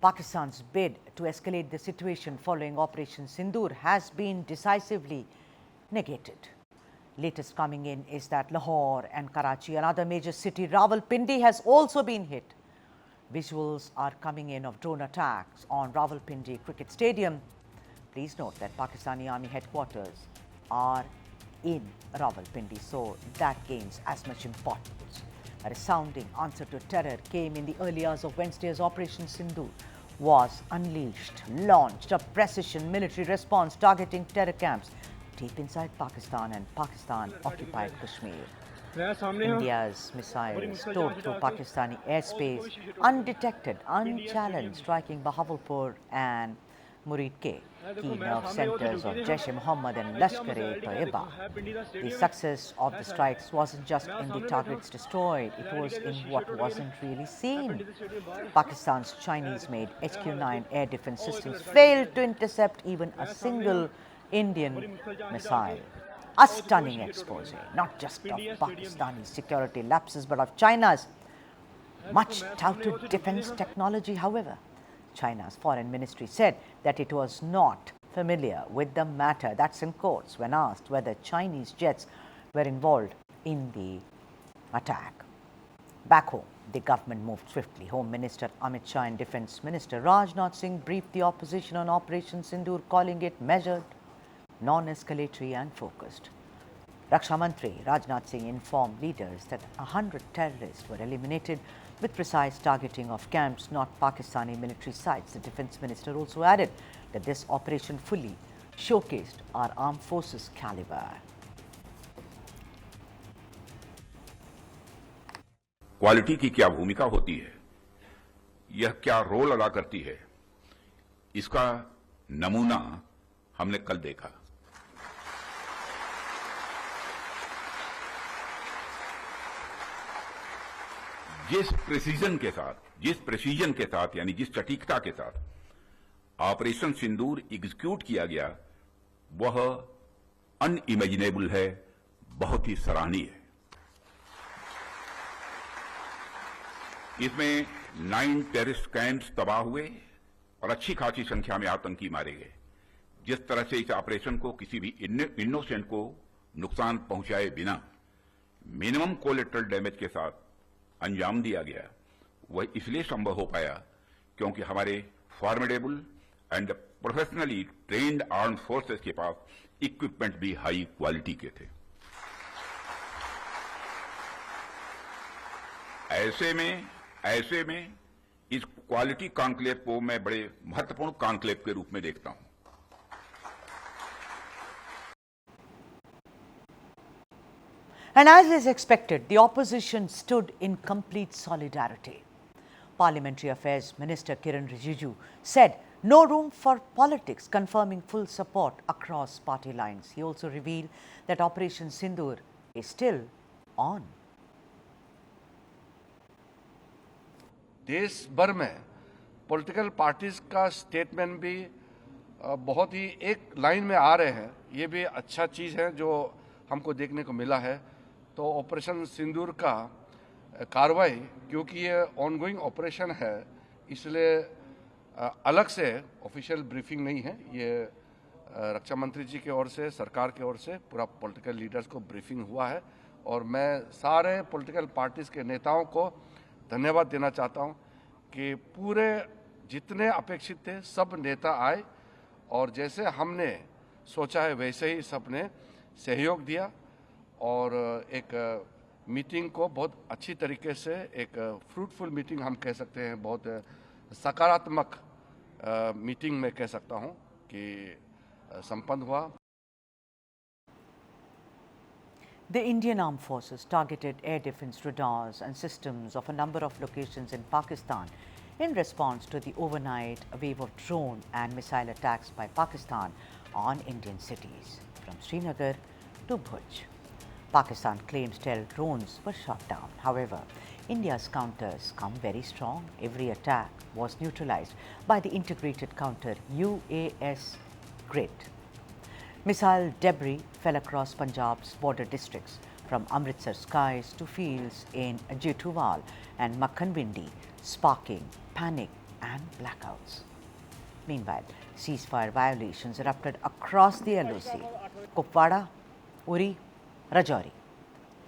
Pakistan's bid to escalate the situation following Operation Sindoor has been decisively negated. Latest coming in is that Lahore and Karachi, another major city, Rawalpindi, has also been hit. Visuals are coming in of drone attacks on Rawalpindi Cricket Stadium. Please note that Pakistani Army headquarters are in Rawalpindi, so that gains as much importance. A resounding answer to terror came in the early hours of Wednesday as Operation Sindoor was unleashed, launched a precision military response targeting terror camps deep inside Pakistan and Pakistan-occupied Kashmir. India's missiles tore through Pakistani airspace undetected, unchallenged, striking Bahawalpur and Murid-K, key nerve centers of Jaish-e-Mohammed and Lashkar-e-Taiba. The success of the strikes wasn't just in the targets destroyed, it was in what wasn't really seen. Pakistan's Chinese-made HQ-9 air defense systems failed to intercept even a single Indian missile. A stunning expose, not just of Pakistani security lapses, but of China's much touted defense technology, however. China's foreign ministry said that it was not familiar with the matter, that's in quotes, when asked whether Chinese jets were involved in the attack. Back home, the government moved swiftly. Home Minister Amit Shah and Defense Minister Rajnath Singh briefed the opposition on Operation Sindoor, calling it measured, non-escalatory and focused. Raksha Mantri Rajnath Singh informed leaders that 100 terrorists were eliminated with precise targeting of camps, not Pakistani military sites. The defense minister also added that this operation fully showcased our armed forces caliber. Quality की क्या भूमिका होती है, यह क्या role अदा करती है, इसका नमूना हमने कल देखा। जिस प्रेसीजन के साथ यानी जिस सटीकता के साथ ऑपरेशन सिंदूर एग्जीक्यूट किया गया, वह अनइमेजिनेबल है, बहुत ही सराहनीय है। इसमें 9 टेररिस्ट कैंप्स तबाह हुए और अच्छी खासी संख्या में आतंकी मारे गए। जिस तरह से इस ऑपरेशन को किसी भी इनोसेंट को नुकसान पहुंचाए बिना मिनिमम कोलेटरल डैमेज के साथ अंजाम दिया गया, वह इसलिए संभव हो पाया क्योंकि हमारे formidable and professionally trained armed forces के पास इक्विपमेंट भी हाई क्वालिटी के थे। ऐसे में इस क्वालिटी कॉन्क्लेव को मैं बड़े महत्वपूर्ण कॉन्क्लेव के रूप में देखता हूं। And as is expected, the opposition stood in complete solidarity. Parliamentary Affairs Minister Kiran Rijiju said no room for politics, confirming full support across party lines. He also revealed that Operation Sindoor is still on. देश भर में political parties का statement भी बहुत ही एक line में आ रहे हैं। ये भी अच्छा चीज़ है जो हमको देखने को मिला है। तो ऑपरेशन सिंदूर का कार्रवाई, क्योंकि ये ऑनगोइंग ऑपरेशन है, इसलिए अलग से ऑफिशियल ब्रीफिंग नहीं है। ये रक्षा मंत्री जी की ओर से, सरकार की ओर से पूरा पॉलिटिकल लीडर्स को ब्रीफिंग हुआ है और मैं सारे पॉलिटिकल पार्टीज के नेताओं को धन्यवाद देना चाहता हूं कि पूरे जितने अपेक्षित थे सब नेता आए और जैसे हमने सोचा है वैसे ही सबने सहयोग दिया और एक मीटिंग को बहुत अच्छी तरीके से, एक फ्रूटफुल मीटिंग हम कह सकते हैं, बहुत सकारात्मक मीटिंग में कह सकता हूं कि संपन्न हुआ। The Indian Armed Forces targeted air defense radars and systems of a number of locations in Pakistan in response to the overnight wave of drone and missile attacks by Pakistan on Indian cities, from Srinagar to Bhuj. Pakistan claims 12 drones were shot down. However, India's counters come very strong. Every attack was neutralized by the integrated counter UAS grid. Missile debris fell across Punjab's border districts, from Amritsar skies to fields in Jethuwal and Makhanvindi, sparking panic and blackouts. Meanwhile, ceasefire violations erupted across the LOC. Kupwara, Uri, Rajouri,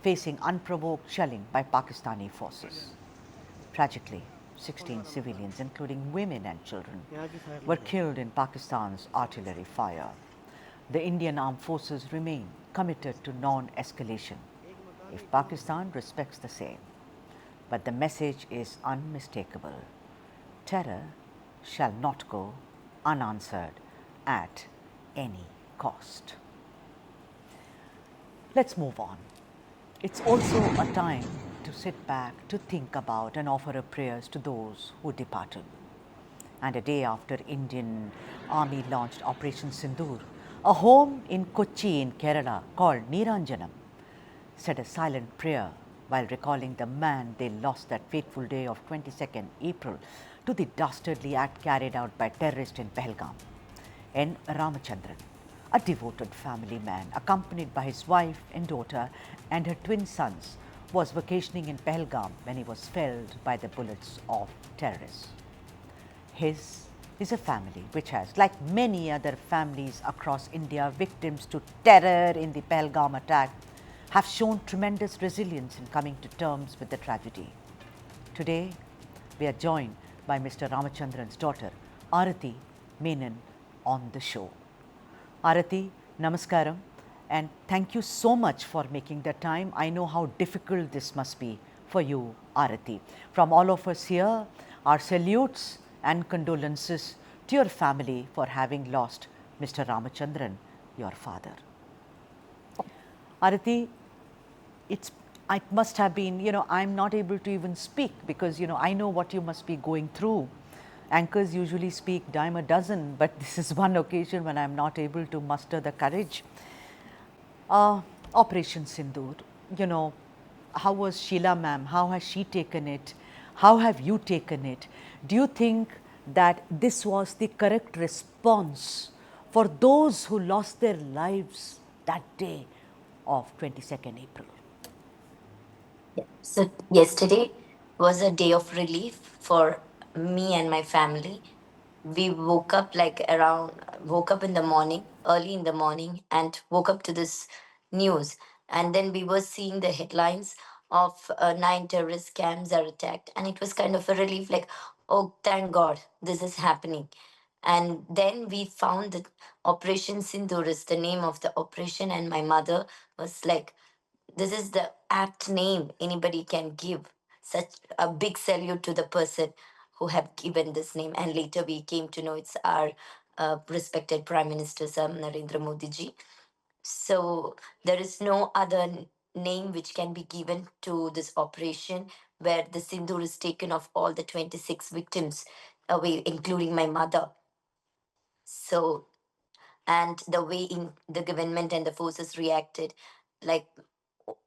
facing unprovoked shelling by Pakistani forces. Tragically, 16 civilians, including women and children, were killed in Pakistan's artillery fire. The Indian armed forces remain committed to non-escalation if Pakistan respects the same. But the message is unmistakable. Terror shall not go unanswered at any cost. Let's move on. It's also a time to sit back, to think about and offer up prayers to those who departed. And a day after Indian Army launched Operation Sindoor, a home in Kochi in Kerala called Niranjanam said a silent prayer while recalling the man they lost that fateful day of 22nd April to the dastardly act carried out by terrorists in Pahalgam. N. Ramachandran, a devoted family man accompanied by his wife and daughter and her twin sons, was vacationing in Pahalgam when he was felled by the bullets of terrorists. His is a family which has, like many other families across India, victims to terror in the Pahalgam attack, have shown tremendous resilience in coming to terms with the tragedy. Today, we are joined by Mr. Ramachandran's daughter, Arati Menon, on the show. Arati, namaskaram, and thank you so much for making the time. I know how difficult this must be for you, Arati. From all of us here, our salutes and condolences to your family for having lost Mr. Ramachandran, your father. Arati, it must have been, I'm not able to even speak because, I know what you must be going through. Anchors usually speak dime a dozen, but this is one occasion when I'm not able to muster the courage. Operation Sindoor, how was Sheila ma'am? How has she taken it? How have you taken it? Do you think that this was the correct response for those who lost their lives that day of 22nd April? So yesterday was a day of relief for me and my family. We woke up in the morning, early in the morning, and woke up to this news. And then we were seeing the headlines of 9 terrorist camps are attacked, and it was kind of a relief, like, oh, thank God, this is happening. And then we found that Operation Sindoor is the name of the operation, and my mother was like, this is the apt name anybody can give. Such a big salute to the person who have given this name. And later we came to know it's our respected Prime Minister Sir Narendra Modi ji. So there is no other name which can be given to this operation where the sindoor is taken of all the 26 victims away, including my mother. So, and the way in the government and the forces reacted, like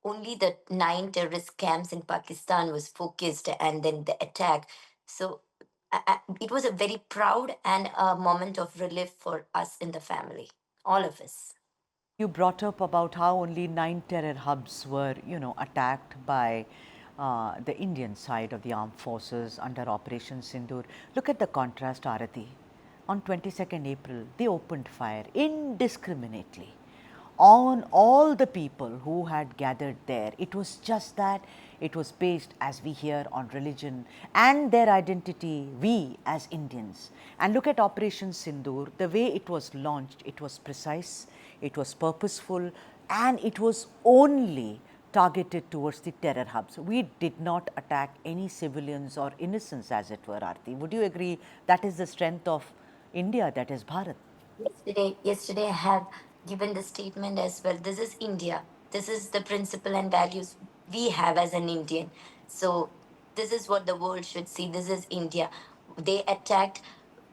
only the 9 terrorist camps in Pakistan was focused and then the attack. So it was a very proud and a moment of relief for us in the family, all of us. You brought up about how only 9 terror hubs were, attacked by the Indian side of the armed forces under Operation Sindoor. Look at the contrast, Arati. On 22nd April, they opened fire indiscriminately on all the people who had gathered there. It was just that it was based, as we hear, on religion and their identity, we as Indians. And look at Operation Sindoor, the way it was launched, it was precise, it was purposeful, and it was only targeted towards the terror hubs. We did not attack any civilians or innocents, as it were, Arti. Would you agree that is the strength of India, that is Bharat? Yesterday I have given the statement as well. This is India. This is the principle and values we have as an Indian. So this is what the world should see. This is India. They attacked.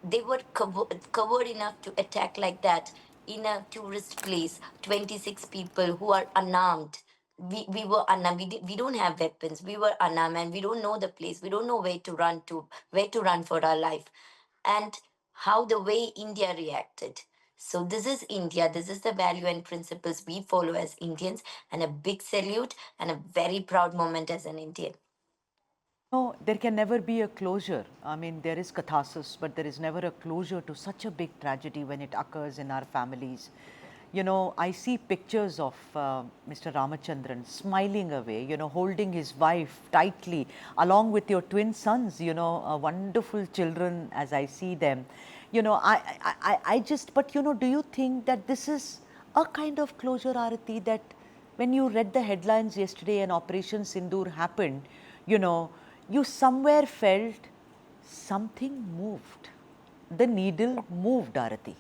They were covered enough to attack like that in a tourist place. 26 people who are unarmed. We were unarmed. We don't have weapons. We were unarmed and we don't know the place. We don't know where to run for our life. And how the way India reacted. So this is India. This is the value and principles we follow as Indians, and a big salute and a very proud moment as an Indian. No, there can never be a closure. I mean, there is catharsis, but there is never a closure to such a big tragedy when it occurs in our families. You know, I see pictures of Mr. Ramachandran smiling away, you know, holding his wife tightly, along with your twin sons, you know, wonderful children as I see them. You know, I just, but you know, do you think that this is a kind of closure, Arati, that when you read the headlines yesterday and Operation Sindoor happened, you know, you somewhere felt something moved. The needle moved, Arati.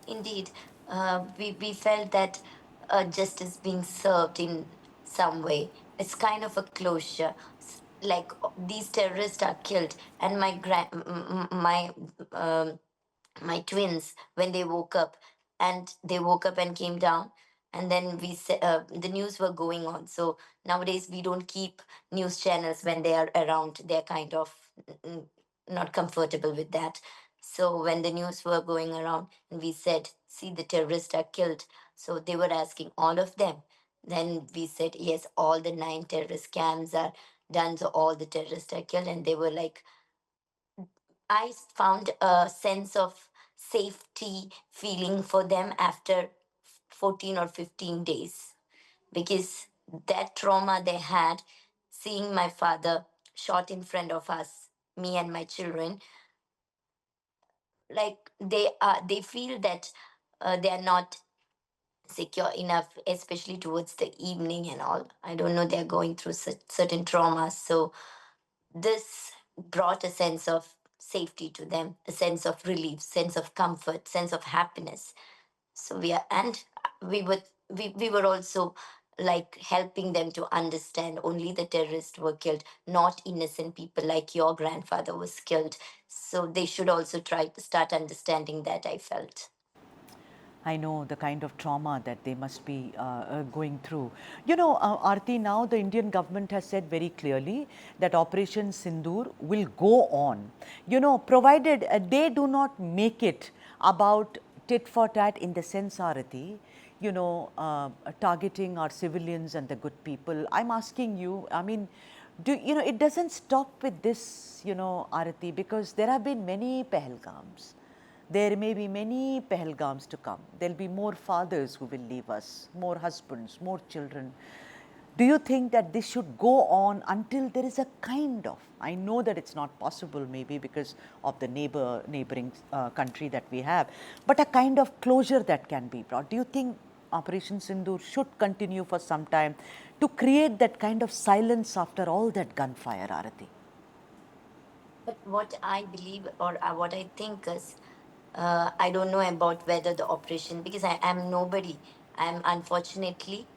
Indeed, we felt that justice being served in some way. It's kind of a closure. Like these terrorists are killed, and my twins, when they woke up, and came down, and then the news were going on. So nowadays we don't keep news channels when they are around. They're kind of mm, not comfortable with that. So when the news were going around, and we said, see, the terrorists are killed, so they were asking all of them. Then we said, yes, all the 9 terrorist scams are done, so all the terrorists are killed. And they were like, I found a sense of safety feeling for them after 14 or 15 days, because that trauma they had, seeing my father shot in front of us, me and my children, like they feel that they are not secure enough, especially towards the evening and all. I don't know, they're going through certain traumas. So this brought a sense of safety to them, a sense of relief, sense of comfort, sense of happiness. So we were also like helping them to understand only the terrorists were killed, not innocent people like your grandfather was killed. So they should also try to start understanding that, I felt. I know the kind of trauma that they must be going through. You know, Aarti, now the Indian government has said very clearly that Operation Sindoor will go on, you know, provided they do not make it about tit for tat in the sense, Aarti, you know, targeting our civilians and the good people. I'm asking you, I mean, you know, it doesn't stop with this, you know, Aarti, because there have been many Pahalgams. There may be many Pahalgams to come. There'll be more fathers who will leave us, more husbands, more children. Do you think that this should go on until there is a kind of, I know that it's not possible maybe because of the neighboring country that we have, but a kind of closure that can be brought? Do you think Operation Sindoor should continue for some time to create that kind of silence after all that gunfire, Arati? But what I believe, or what I think is, I don't know about whether the operation, because I am nobody. I'm unfortunately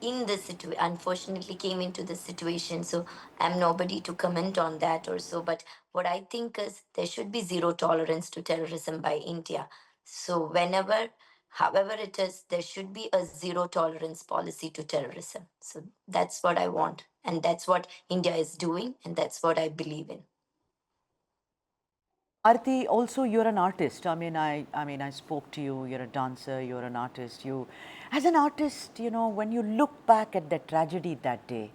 in the situation, unfortunately came into this situation. So I'm nobody to comment on that or so. But what I think is there should be zero tolerance to terrorism by India. So whenever, however it is, there should be a zero tolerance policy to terrorism. So that's what I want. And that's what India is doing. And that's what I believe in. Arti, also you're an artist. I spoke to you. You're a dancer. You're an artist. You, as an artist, you know, when you look back at the tragedy that day,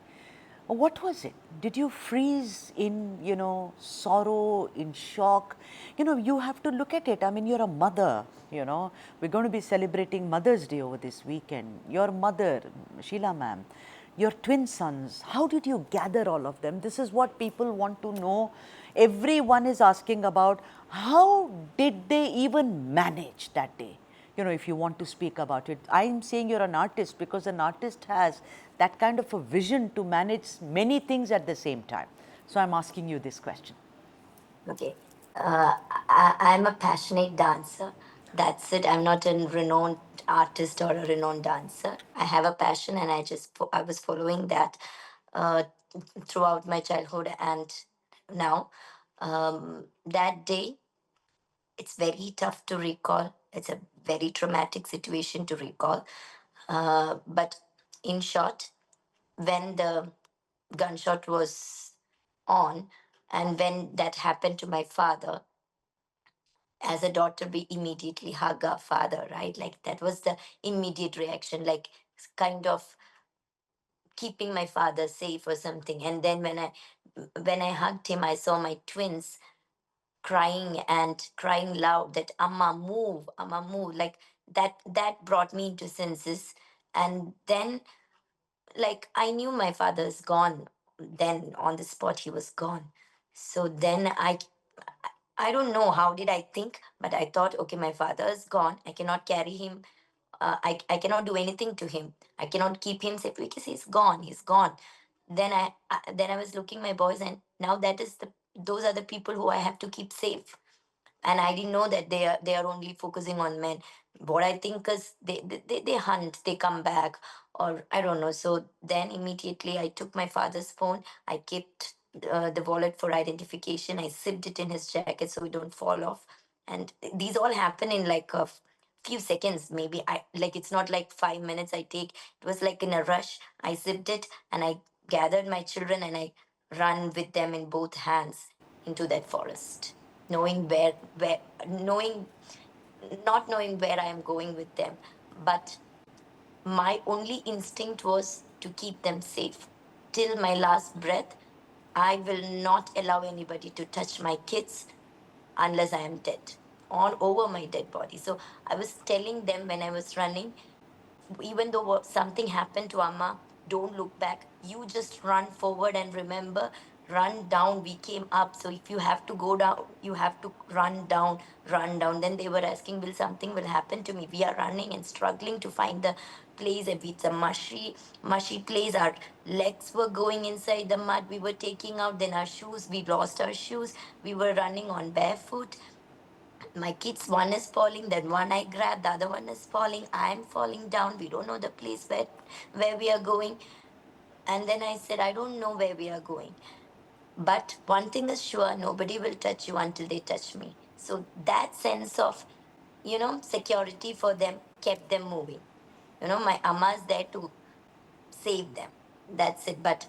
what was it? Did you freeze in, you know, sorrow, in shock? You know, you have to look at it. I mean, you're a mother. You know, we're going to be celebrating Mother's Day over this weekend. Your mother, Sheila ma'am, your twin sons, how did you gather all of them? This is what people want to know. Everyone is asking about how did they even manage that day? You know, if you want to speak about it. I'm saying you're an artist because an artist has that kind of a vision to manage many things at the same time. So I'm asking you this question. Okay. I'm a passionate dancer. That's it. I'm not a renowned artist or a renowned dancer. I have a passion, and I was following that uh, throughout my childhood and now. That day, it's very tough to recall. It's a very traumatic situation to recall. But in short, when the gunshot was on, and when that happened to my father, as a daughter, we immediately hug our father, right? Like that was the immediate reaction, like kind of keeping my father safe or something. And then when I hugged him, I saw my twins crying and crying loud that Amma move, like that brought me into senses. And then, like, I knew my father's gone. Then on the spot he was gone. So then I don't know how did I think, but I thought, okay, my father is gone. I cannot carry him. I cannot do anything to him. I cannot keep him safe because he's gone. He's gone. Then I was looking my boys, and now that is the those are the people who I have to keep safe. And I didn't know that they are only focusing on men. What I think is they hunt, they come back, or I don't know. So then immediately I took my father's phone. I kept the wallet for identification. I zipped it in his jacket so it don't fall off. And these all happen in like a few seconds. Maybe I like it's not like 5 minutes I take. It was like in a rush. I zipped it and I gathered my children and I run with them in both hands into that forest, knowing where knowing not knowing where I am going with them. But my only instinct was to keep them safe. Till my last breath, I will not allow anybody to touch my kids unless I am dead, all over my dead body. So I was telling them when I was running, even though something happened to Amma, don't look back. You just run forward and remember, run down. We came up. So if you have to go down, you have to run down, run down. Then they were asking, will something will happen to me? We are running and struggling to find the place. If it's a mushy place, our legs were going inside the mud. We were taking out. Then our shoes, we lost our shoes. We were running on barefoot. My kids, one is falling, then one I grab, the other one is falling, I'm falling down. We don't know the place where we are going. And then I said, I don't know where we are going. But one thing is sure, nobody will touch you until they touch me. So that sense of, security for them kept them moving. My Amma is there to save them. That's it. But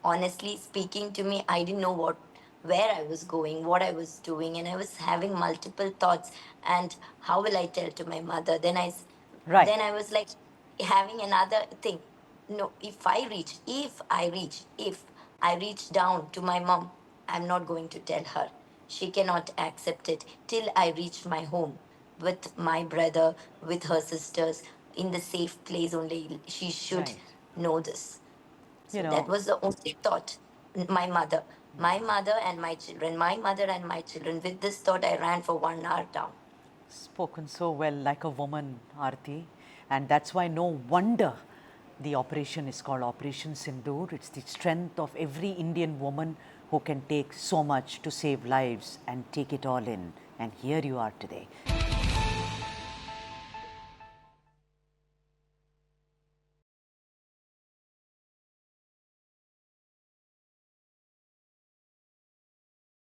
honestly speaking to me, I didn't know where I was going, what I was doing, and I was having multiple thoughts. And how will I tell to my mother? Right. Then I was like having another thing. No, if I reach down to my mom, I'm not going to tell her. She cannot accept it till I reach my home with my brother, with her sisters, in the safe place only. She should Right. know this. You So that know, was the only thought. My mother and my children, my mother and my children. With this thought, I ran for 1 hour down. spoken so well like a woman, Aarti. And that's why no wonder the operation is called Operation Sindoor. It's the strength of every Indian woman who can take so much to save lives and take it all in. And here you are today.